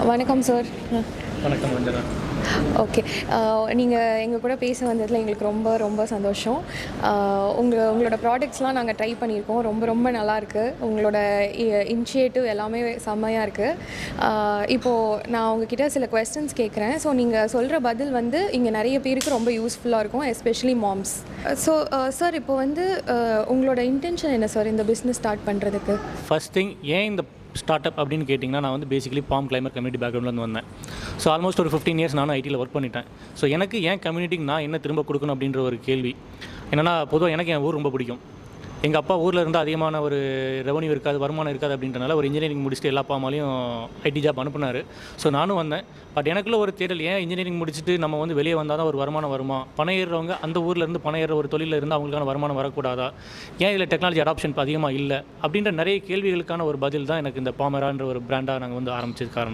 வணக்கம் சார். வணக்கம் வந்தனா. ஓகே. நீங்கள் எங்கள் கூட பேச வந்ததில் எங்களுக்கு ரொம்ப ரொம்ப சந்தோஷம். உங்களோட ப்ராடக்ட்ஸ்லாம் நாங்கள் ட்ரை பண்ணியிருக்கோம். ரொம்ப ரொம்ப நல்லாயிருக்கு. உங்களோட இனிஷியேட்டிவ் எல்லாமே செம்மையாக இருக்குது. இப்போது நான் உங்ககிட்ட சில கொஸ்டின்ஸ் கேட்குறேன். ஸோ நீங்கள் சொல்கிற பதில் வந்து இங்கே நிறைய பேருக்கு ரொம்ப யூஸ்ஃபுல்லாக இருக்கும், எஸ்பெஷலி மாம்ஸ். ஸோ சார், இப்போ வந்து உங்களோட இன்டென்ஷன் என்ன சார் இந்த பிஸ்னஸ் ஸ்டார்ட் பண்ணுறதுக்கு? ஃபர்ஸ்ட் திங், ஏன் இந்த ஸ்டார்ட் அப் அப்படின்னு கேட்டிங்கன்னா, நான் வந்து பேசிக்கலி பாம் கிளைமர் கம்யூனிட்டி பேக்ரவுண்ட்லேருந்து வந்தேன். ஸோ ஆல்மோஸ்ட் ஒரு 15 இயர்ஸ் நானும் ஐடியில் ஒர்க் பண்ணிட்டேன். ஸோ எனக்கு ஏன் கம்யூனிட்டிக்கு நான் என்ன திரும்ப கொடுக்கணும் அப்படின்ற ஒரு கேள்வி என்னென்னா, பொதுவாக எனக்கு என் ஊர் ரொம்ப பிடிக்கும். எங்கள் அப்பா ஊரில் இருந்தால் அதிகமான ஒரு ரெவன்யூ இருக்காது, வருமானம் இருக்காது அப்படின்றனால ஒரு இன்ஜினியரிங் முடிச்சுட்டு எல்லா அப்பா அம்மாலையும் ஐடி ஜாப் அனுப்புனார். ஸோ நானும் வந்தேன். பட் எனக்குள்ள ஒரு தேடல், ஏன் இன்ஜினியரிங் முடிச்சுட்டு நம்ம வந்து வெளியே வந்தால் தான் ஒரு வருமானம் வருமா, பணம் ஏறுறவங்க அந்த ஊரில் பணம் ஏறுற ஒரு தொழிலில் இருந்து அவங்களுக்கான வருமானம் வரக்கூடாதா, ஏன் இதில் டெக்னாலஜி அடாப்ஷன் இப்போ அதிகமாக இல்லை அப்படின்ற நிறைய கேள்விகளுக்கான ஒரு பதில் தான் எனக்கு இந்த பாமரான்ற ஒரு பிராண்டாக நாங்கள் வந்து ஆரம்பிச்சது காரணம்.